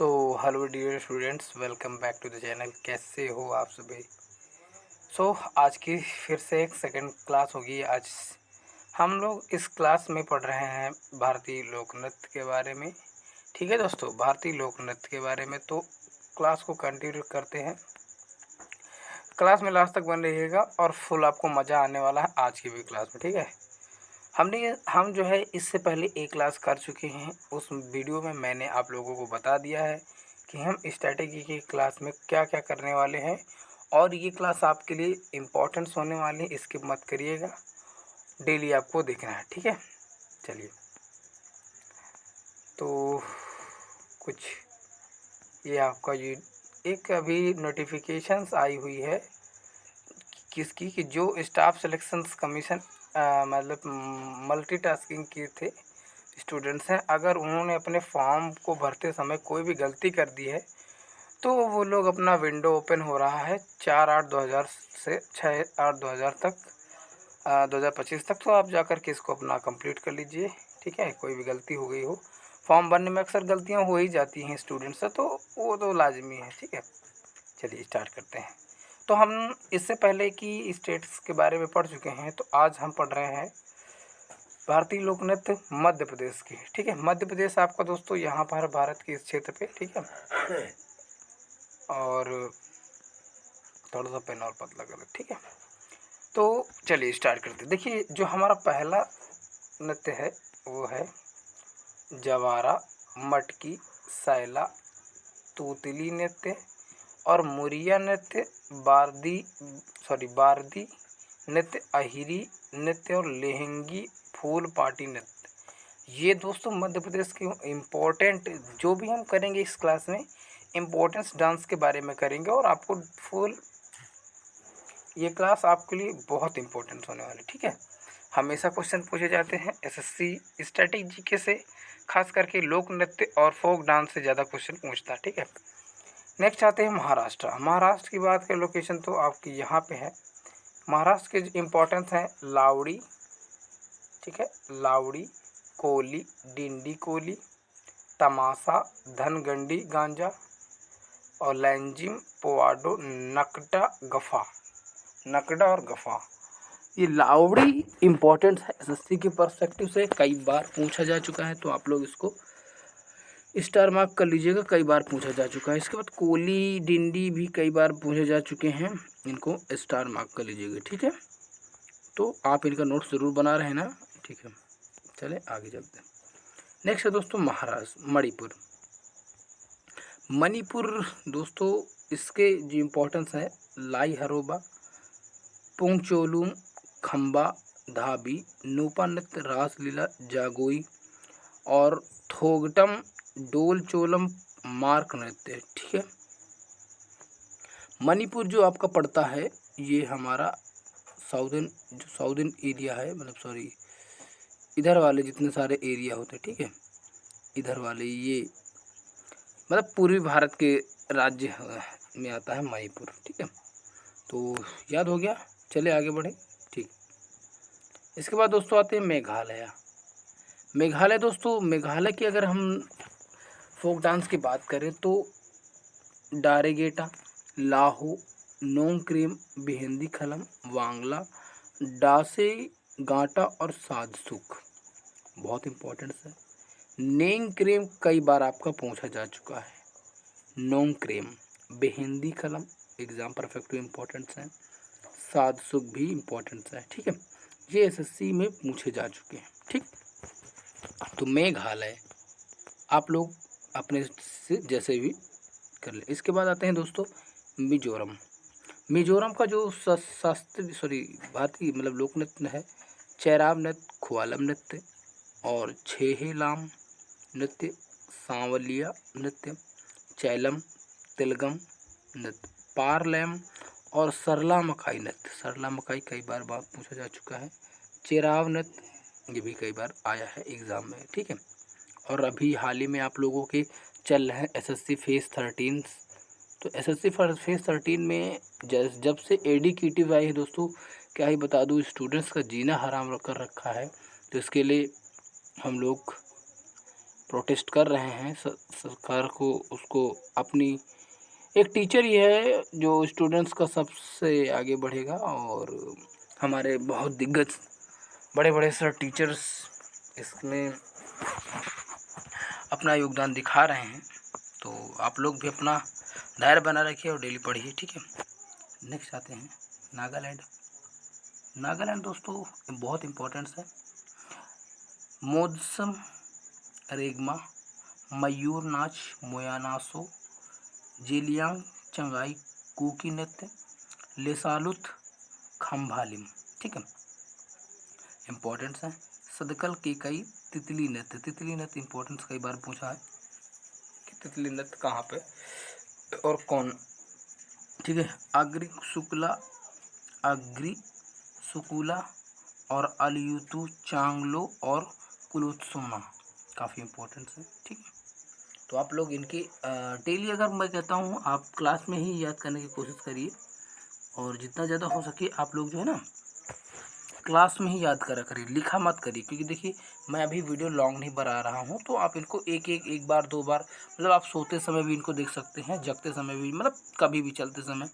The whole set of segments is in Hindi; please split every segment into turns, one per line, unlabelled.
So hello dear students, welcome back to the channel. कैसे हो आप सभी? आज की फिर से एक सेकंड क्लास होगी। आज हम लोग इस क्लास में पढ़ रहे हैं भारतीय लोक नृत्य के बारे में। ठीक है दोस्तों, भारतीय लोक नृत्य के बारे में। तो क्लास को कंटिन्यू करते हैं। क्लास में लास्ट तक बन रहिएगा और फुल आपको मज़ा आने वाला है आज की भी क्लास में। ठीक है, हम जो है इससे पहले एक क्लास कर चुके हैं। उस वीडियो में मैंने आप लोगों को बता दिया है कि हम स्ट्रैटेजी की क्लास में क्या क्या करने वाले हैं, और ये क्लास आपके लिए इम्पोर्टेंस होने वाली है। स्किप मत करिएगा, डेली आपको देखना है। ठीक है, चलिए। तो कुछ ये आपका ये एक अभी नोटिफिकेशंस आई हुई है किसकी, कि जो स्टाफ सिलेक्शंस कमीशन मतलब मल्टीटास्किंग किए थे स्टूडेंट्स हैं, अगर उन्होंने अपने फॉर्म को भरते समय कोई भी गलती कर दी है तो वो लोग अपना विंडो ओपन हो रहा है 4/8/2000 से 6/8/2000 तक 2025 तक। तो आप जाकर के इसको अपना कंप्लीट कर लीजिए। ठीक है, कोई भी गलती हो गई हो, फॉर्म भरने में अक्सर गलतियां हो ही जाती हैं स्टूडेंट्स से, तो वो तो लाजमी है। ठीक है, चलिए स्टार्ट करते हैं। तो हम इससे पहले की स्टेट्स के बारे में पढ़ चुके हैं, तो आज हम पढ़ रहे हैं भारतीय लोक नृत्य मध्य प्रदेश की। ठीक है, मध्य प्रदेश आपका दोस्तों यहाँ पर भारत के इस क्षेत्र पे। ठीक है, और थोड़ा सा पेन और पतला कर। ठीक है, तो चलिए स्टार्ट करते हैं। देखिए, जो हमारा पहला नृत्य है वो है जवारा, मटकी, सैला, तूतली नृत्य और मुरिया नृत्य, बारदी नृत्य, अहिरी नृत्य और लेहंगी फूल पार्टी नृत्य। ये दोस्तों मध्य प्रदेश के इम्पोर्टेंट, जो भी हम करेंगे इस क्लास में इम्पोर्टेंस डांस के बारे में करेंगे, और आपको फुल ये क्लास आपके लिए बहुत इम्पोर्टेंट होने वाली। ठीक है, हमेशा क्वेश्चन पूछे जाते हैं एसएससी स्टैटिक जीके से, खास करके लोक नृत्य और फोक डांस से ज़्यादा क्वेश्चन पूछता है। ठीक है, नेक्स्ट आते हैं महाराष्ट्र। महाराष्ट्र की बात करें, लोकेशन तो आपकी यहाँ पे है। महाराष्ट्र के इम्पोर्टेंस हैं लावड़ी। ठीक है, लावड़ी, कोली, डिंडी कोली, तमाशा, धनगंडी गांजा और लैंजिम, पोवाडो, नकड़ा और गफा। ये लावड़ी इम्पोर्टेंट है, एसएससी के पर्सपेक्टिव से कई बार पूछा जा चुका है, तो आप लोग इसको स्टार मार्क कर लीजिएगा, कई बार पूछा जा चुका है। इसके बाद कोली डिंडी भी कई बार पूछे जा चुके हैं, इनको स्टार मार्क कर लीजिएगा। ठीक है, तो आप इनका नोट्स ज़रूर बना रहे हैं ना। ठीक है, चले आगे चलते हैं। नेक्स्ट है दोस्तों महाराष्ट्र, मणिपुर। मणिपुर दोस्तों, इसके जो इम्पोर्टेंस है लाई हरोबा, पोंगचोलूम, खम्बा, धाबी, नूपा नृत्य, रासलीला, जागोई और थोगटम, डोल चोलम, मार्क नृत्य। ठीक है, मणिपुर जो आपका पड़ता है ये हमारा साउदर्न एरिया है, मतलब सॉरी, इधर वाले जितने सारे एरिया होते हैं। ठीक है, इधर वाले ये मतलब पूर्वी भारत के राज्य में आता है मणिपुर। ठीक है, तो याद हो गया, चले आगे बढ़े। ठीक, इसके बाद दोस्तों आते हैं मेघालय। मेघालय दोस्तों, मेघालय की अगर हम फोक डांस की बात करें तो डारेगेटा, लाहो, नोंगक्रीम, बिहिंदी खलम, वांगला, डासे, गांटा और सादसुक बहुत इम्पोर्टेंट है। नेंग क्रेम कई बार आपका पूछा जा चुका है। नोंग क्रेम, बेहिंदी कलम एग्जाम परफेक्ट इम्पोर्टेंट्स हैं, सादसुक भी इम्पोर्टेंट्स है। ठीक है, ये एसएससी में पूछे जा चुके हैं। ठीक, तो मेघालय आप लोग अपने से जैसे भी कर ले। इसके बाद आते हैं दोस्तों मिजोरम। मिजोरम का जो शास्त्रीय भारतीय मतलब लोक नृत्य है चैराम नृत्य, खुआलम नृत्य और छेहेलाम नृत्य, सांवलिया नृत्य, चैलम, तिलगम नृत्य, पारलैम और सरला मकाई नृत्य। सरला मकाई कई बार बात पूछा जा चुका है। चेराव नृत्य ये भी कई बार आया है एग्ज़ाम में। ठीक है, और अभी हाल ही में आप लोगों के चल रहे हैं एसएससी फेज़ 13। तो एसएससी फेज़ 13 में जब से एडीक्यूटिव आई है दोस्तों, क्या ही बता दूँ, स्टूडेंट्स का जीना हराम कर रखा है। तो इसके लिए हम लोग प्रोटेस्ट कर रहे हैं सरकार को, उसको अपनी एक टीचर ही है जो स्टूडेंट्स का सबसे आगे बढ़ेगा। और हमारे बहुत दिग्गज बड़े बड़े सर टीचर्स इसमें अपना योगदान दिखा रहे हैं। तो आप लोग भी अपना धैर्य बना रखिए और डेली पढ़िए, ठीक है। नेक्स्ट आते हैं नागालैंड। नागालैंड दोस्तों बहुत इम्पोर्टेंट है। मोत्सम रेगमा, मयूर नाच, मोयानासो, जेलियांग चंगाई, कुकी नृत्य, लेसालुत, खम्भालिम, ठीक है, इम्पोर्टेंट्स हैं। सदकल केकई, तितली नृत्य। तितली नृत्य इम्पोर्टेंस कई बार पूछा है कि तितली नृत्य कहाँ पे और कौन, ठीक है। अग्री सुकुला और अलियुतु चांगलो और कुलुत्सोना काफ़ी इम्पोर्टेंट है, ठीक है। तो आप लोग इनकी डेली, अगर मैं कहता हूँ आप क्लास में ही याद करने की कोशिश करिए, और जितना ज़्यादा हो सके आप लोग जो है ना क्लास में ही याद करा करिए, लिखा मत करिए। क्योंकि देखिए मैं अभी वीडियो लॉन्ग नहीं बना रहा हूँ, तो आप इनको एक बार 2 बार, मतलब आप सोते समय भी इनको देख सकते हैं, जगते समय भी, मतलब कभी भी चलते समय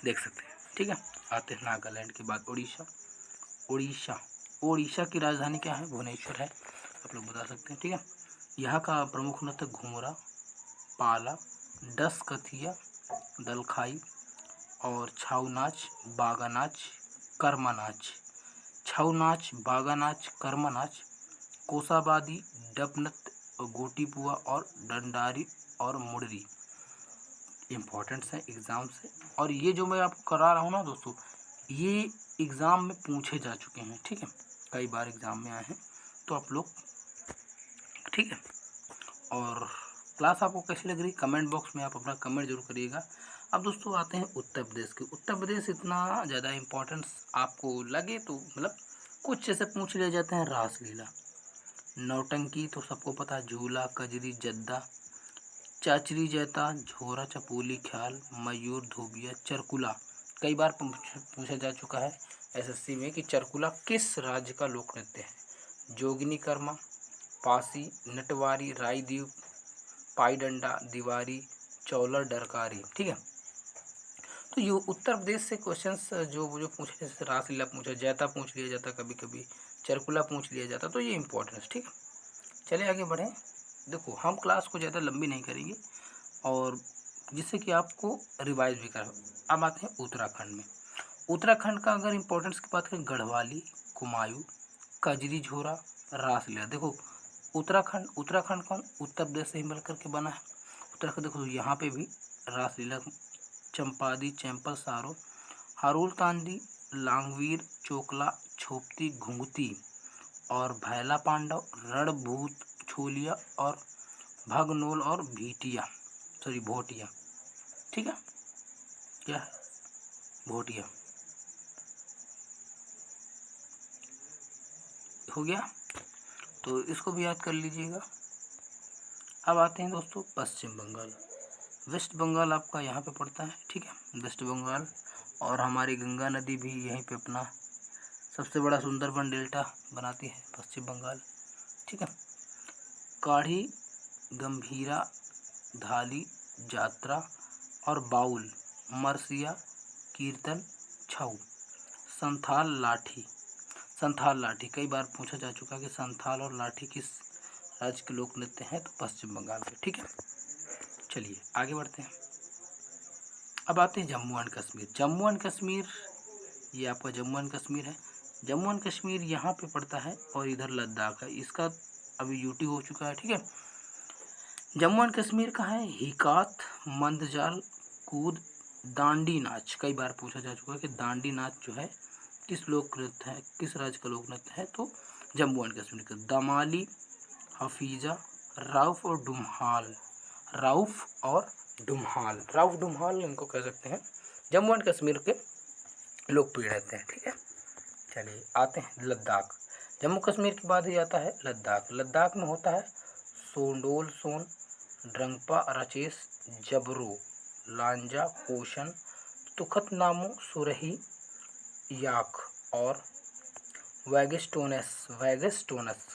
देख सकते हैं, ठीक है। आते हैं नागालैंड के बाद उड़ीसा। उड़ीसा की राजधानी क्या है? भुवनेश्वर है, आप लोग बता सकते हैं, ठीक है। यहाँ का प्रमुख नृत्य घूमरा, पाला, डस कथिया, दलखाई और छाऊ नाच, बागा नाच, कर्मा नाच। छऊ नाच, बागा नाच, कर्मा नाच, कोसाबादी, डप नृत्य, गोटीपुआ और डंडारी और मुडरी इम्पोर्टेंट्स हैं एग्ज़ाम से। और ये जो मैं आपको करा रहा हूँ ना दोस्तों, ये एग्ज़ाम में पूछे जा चुके हैं, ठीक है, कई बार एग्ज़ाम में आए हैं, तो आप लोग, ठीक है। और क्लास आपको कैसी लग रही, कमेंट बॉक्स में आप अपना कमेंट जरूर करिएगा। अब दोस्तों आते हैं उत्तर प्रदेश के। उत्तर प्रदेश इतना ज़्यादा इम्पोर्टेंस आपको लगे तो मतलब कुछ जैसे पूछ लिए जाते हैं। रासलीला, नौटंकी तो सबको पता है, झूला, कजरी, जद्दा, चाचरी जैता, झोरा, चपोली, ख्याल, मयूर, धोबिया, चरकुला। कई बार पूछा जा चुका है एसएससी में कि चरकुला किस राज्य का लोक नृत्य है? जोगिनी कर्मा, पासी, नटवारी, रायदीप, पाई डंडा, दीवारी, चौलर, डरकारी, ठीक है। तो ये उत्तर प्रदेश से क्वेश्चंस जो पूछे, जैसे रासलीला पूछा, जैता पूछ लिया जाता, कभी कभी चरकुला पूछ लिया जाता, तो ये इम्पोर्टेंट है, ठीक है। चलिए आगे बढ़ें। देखो हम क्लास को ज़्यादा लंबी नहीं करेंगे, और जिससे कि आपको रिवाइज भी करें। अब आते हैं उत्तराखंड में। उत्तराखंड का अगर इम्पोर्टेंस की बात करें, गढ़वाली, कुमायूं, कजरी, झोरा, रासलीला। देखो उत्तराखंड कौन, उत्तर प्रदेश से ही मिलकर के बना है उत्तराखंड। देखो यहाँ पे भी रासलीला, चंपादी, चैंपल, सारो, हारुल तांदी, लांगवीर, चोकला, छोपती, घुंगती और भैला पांडव, रणभूत, छोलिया और भगनोल और भोटिया, ठीक है। क्या है? भोटिया हो गया, तो इसको भी याद कर लीजिएगा। अब आते हैं दोस्तों पश्चिम बंगाल। वेस्ट बंगाल आपका यहाँ पे पड़ता है, ठीक है, वेस्ट बंगाल। और हमारी गंगा नदी भी यहीं पे अपना सबसे बड़ा सुंदरबन डेल्टा बनाती है, पश्चिम बंगाल, ठीक है। काढ़ी, गंभीरा, धाली, जात्रा और बाउल, मरसिया, कीर्तन, छऊ, संथाल लाठी कई बार पूछा जा चुका है कि संथाल और लाठी किस राज्य के लोक नृत्य हैं, तो पश्चिम बंगाल के, ठीक है। चलिए आगे बढ़ते हैं। अब आते हैं जम्मू एंड कश्मीर। जम्मू एंड कश्मीर, ये आपका जम्मू एंड कश्मीर है। जम्मू एंड कश्मीर यहाँ पे पड़ता है, और इधर लद्दाख है। इसका अभी यूटी हो चुका है, ठीक है। जम्मू एंड कश्मीर का है हिकात, मंदजाल, कूद, दांडी नाच। कई बार पूछा जा चुका है कि दांडी नाच जो है किस लोक नृत्य है, किस राज्य का लोक नृत्य है, तो जम्मू एंड कश्मीर का। दमाली, हफीजा, राउफ और डुम्हाल। राउफ डुम्हाल इनको कह सकते हैं, जम्मू एंड कश्मीर के लोकप्रिय नृत्य हैं, ठीक है। चलिए आते हैं लद्दाख। जम्मू कश्मीर के बाद ही आता है लद्दाख। लद्दाख में होता है सोंडोल सोन, ड्रंगपा, रचेस, जबरो, लांजा, कोशन, तुखतनामो, सुरही, याक और वैगस्टोनस।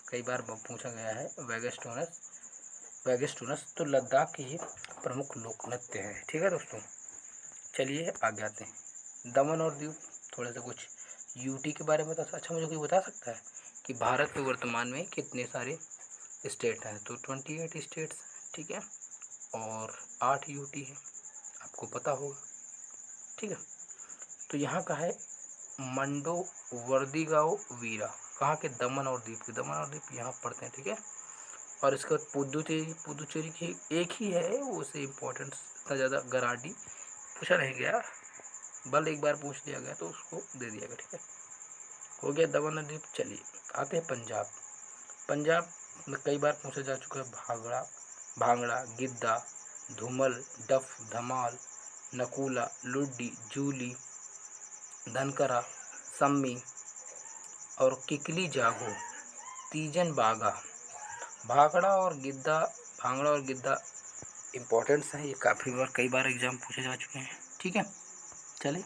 कई बार पूछा गया है वैगस्टोनस, वैगस्टूनस। तो लद्दाख के ये प्रमुख लोक नृत्य हैं। ठीक है दोस्तों, चलिए आगे आते हैं। दमन और दीव, थोड़ा सा कुछ यूटी के बारे में बता। अच्छा, मुझे कोई बता सकता है कि भारत में वर्तमान में कितने सारे स्टेट हैं? तो 28 स्टेट्स, ठीक है, और 8 यूटी है, आपको पता होगा। ठीक है, तो यहाँ का है मंडो वर्दीगांव वीरा, कहाँ के? दमन और दीव के। दमन और दीव यहाँ पढ़ते हैं। ठीक है, और इसके बाद पुदुचेरी। पुदुचेरी की एक ही है, वो से इम्पोर्टेंट इतना ज़्यादा गराडी पूछा नहीं गया, बल एक बार पूछ लिया गया तो उसको दे दिया गया। ठीक है, हो गया दमन और दीव। चलिए आते हैं पंजाब। पंजाब में कई बार पूछा जा चुका है भांगड़ा, भांगड़ा, गिद्दा, धूमल, डफ, धमाल, नकूला, लुड्डी, जूली, धनकरा, सम्मी और किकली जागो, तीजन बागा। भांगड़ा और गिद्दा, भांगड़ा और गिद्दा इम्पोर्टेंट्स हैं, ये काफ़ी बार कई बार एग्जाम पूछे जा चुके हैं। ठीक है, चलिए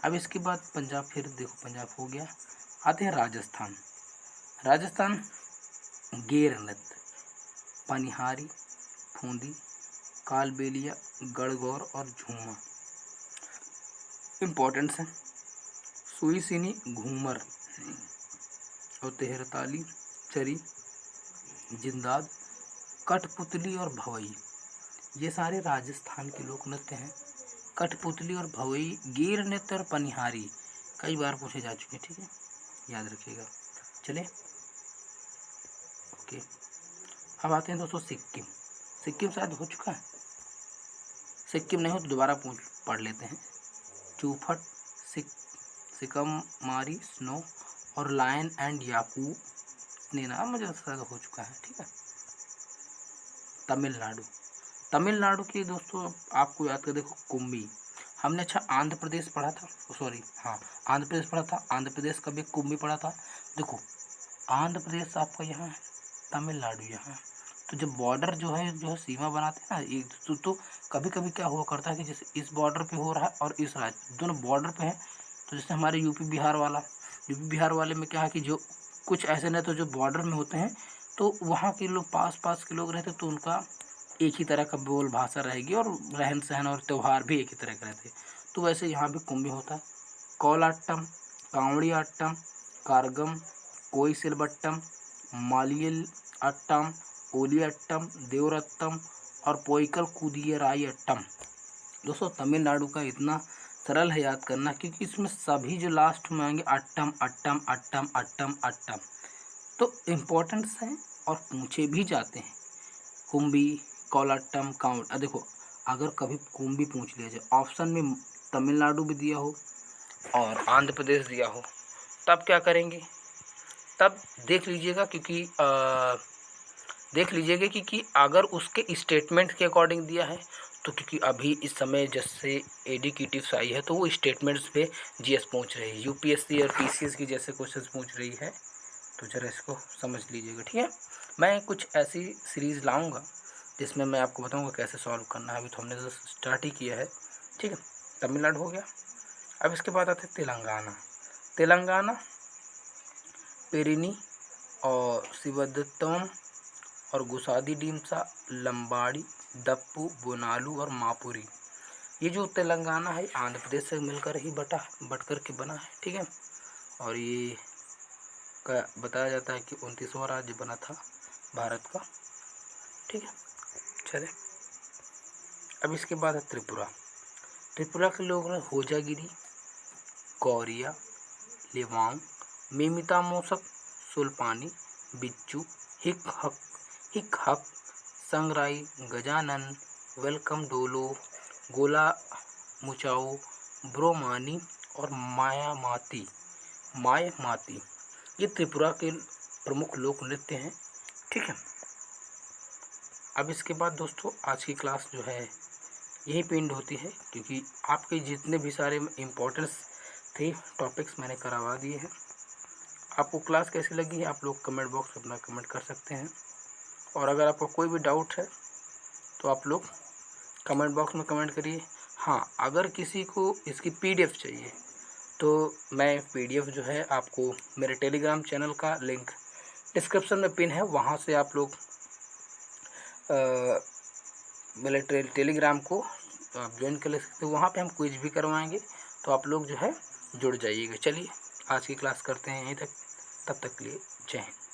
अब इसके बाद पंजाब, फिर देखो पंजाब हो गया। आते हैं राजस्थान। राजस्थान गेर नृत्य, पनिहारी, फूंदी, कालबेलिया, गणगौर और झूमर इम्पोर्टेंट्स हैं। सुईसिनी, घूमर और तेहरताली, चरी, जिंदाद, कठपुतली और भवई, ये सारे राजस्थान के लोक नृत्य हैं। कठपुतली और भवई, गीर नृत्य और पनिहारी कई बार पूछे जा चुके हैं। ठीक है, याद रखिएगा। चलिए ओके, अब आते हैं दोस्तों सिक्किम। सिक्किम शायद हो चुका है, सिक्किम नहीं हो तो दोबारा पढ़ लेते हैं। चूफट, सिकमारी, स्नो और लायन एंड याकू नेना, मुझे शायद हो चुका है। ठीक है, तमिलनाडु। तमिलनाडु की दोस्तों आपको याद कर देखो, कुम्भी। हमने अच्छा आंध्र प्रदेश पढ़ा था, सॉरी हाँ आंध्र प्रदेश पढ़ा था, आंध्र प्रदेश का भी कुम्भी पढ़ा था। देखो आंध्र प्रदेश आपका यहाँ है, तमिलनाडु यहाँ है, तो जब बॉर्डर जो है सीमा बनाते हैं ना एक तो कभी कभी क्या हुआ करता है कि जैसे इस बॉर्डर पे हो रहा है और इस राज्य दोनों बॉर्डर पे है, तो जैसे हमारे यूपी बिहार वाले में क्या है कि जो कुछ ऐसे नहीं तो जो बॉर्डर में होते हैं तो वहाँ के लोग पास के लोग रहते तो उनका एक ही तरह का बोल भाषा रहेगी और रहन सहन और त्यौहार भी एक ही तरह के रहते हैं। तो वैसे यहाँ भी कुंभी होता है। कोलाट्टम, कांवड़ी आट्टम, कारगम, कोईसिलबट्टम, मालियल अट्टम, ओली अट्टम, देवरत्तम और पोइकल कुदियराई अट्टम। दोस्तों तमिलनाडु का इतना सरल है याद करना, क्योंकि इसमें सभी जो लास्ट में आएंगे अट्टम अट्टम अट्टम अट्टम अट्टम, तो इम्पोर्टेंट्स हैं और पूछे भी जाते हैं। कुंभी, कोलाट्टम, काउंट। देखो अगर कभी कुंभी पूछ लिया जाए, ऑप्शन में तमिलनाडु भी दिया हो और आंध्र प्रदेश दिया हो, तब क्या करेंगे? तब देख लीजिएगा, क्योंकि देख लीजिएगा कि अगर उसके स्टेटमेंट के अकॉर्डिंग दिया है तो, क्योंकि अभी इस समय जैसे एडी की टिप्स आई है तो वो स्टेटमेंट्स पे जीएस पूछ रही है, यूपीएससी और पीसीएस की जैसे क्वेश्चंस पूछ रही है, तो जरा इसको समझ लीजिएगा। ठीक है, मैं कुछ ऐसी सीरीज़ लाऊंगा जिसमें मैं आपको बताऊंगा कैसे सॉल्व करना है। अभी तो हमने तो स्टार्ट ही किया है। ठीक है, तमिलनाडु हो गया। अब इसके बाद आते हैं तेलंगाना। तेलंगाना पेरिनी और शिवदत्तम और गुसादी डीमसा, लंबाड़ी, दप्पू, बोनालू और मापुरी। ये जो तेलंगाना है आंध्र प्रदेश से मिलकर ही बट कर के बना है। ठीक है, और ये का बताया जाता है कि 29वां राज्य बना था भारत का। ठीक है, चले अब इसके बाद है त्रिपुरा। त्रिपुरा के लोग हैं होजागिरी, गौरिया, लिवांग, मेमिता मोसक, सुल्पानी, बिच्चू, हिक हक, संगराई, गजानन, वेलकम डोलो, गोला मुचाओ, ब्रोमानी और मायामाती। ये त्रिपुरा के प्रमुख लोक नृत्य हैं। ठीक है, अब इसके बाद दोस्तों आज की क्लास जो है यही पे एंड होती है, क्योंकि आपके जितने भी सारे इम्पोर्टेंस थे टॉपिक्स मैंने करवा दिए हैं। आपको क्लास कैसी लगी है आप लोग कमेंट बॉक्स में अपना कमेंट कर सकते हैं, और अगर आपको कोई भी डाउट है तो आप लोग कमेंट बॉक्स में कमेंट करिए। हाँ, अगर किसी को इसकी पीडीएफ चाहिए तो मैं पीडीएफ जो है आपको मेरे टेलीग्राम चैनल का लिंक डिस्क्रिप्शन में पिन है, वहाँ से आप लोग बोले टेलीग्राम को तो आप ज्वाइन कर ले सकते हो, वहाँ पे हम क्विज भी करवाएंगे, तो आप लोग जो है जुड़ जाइएगा। चलिए आज की क्लास करते हैं यहीं तक, तब तक के लिए जय हिंद।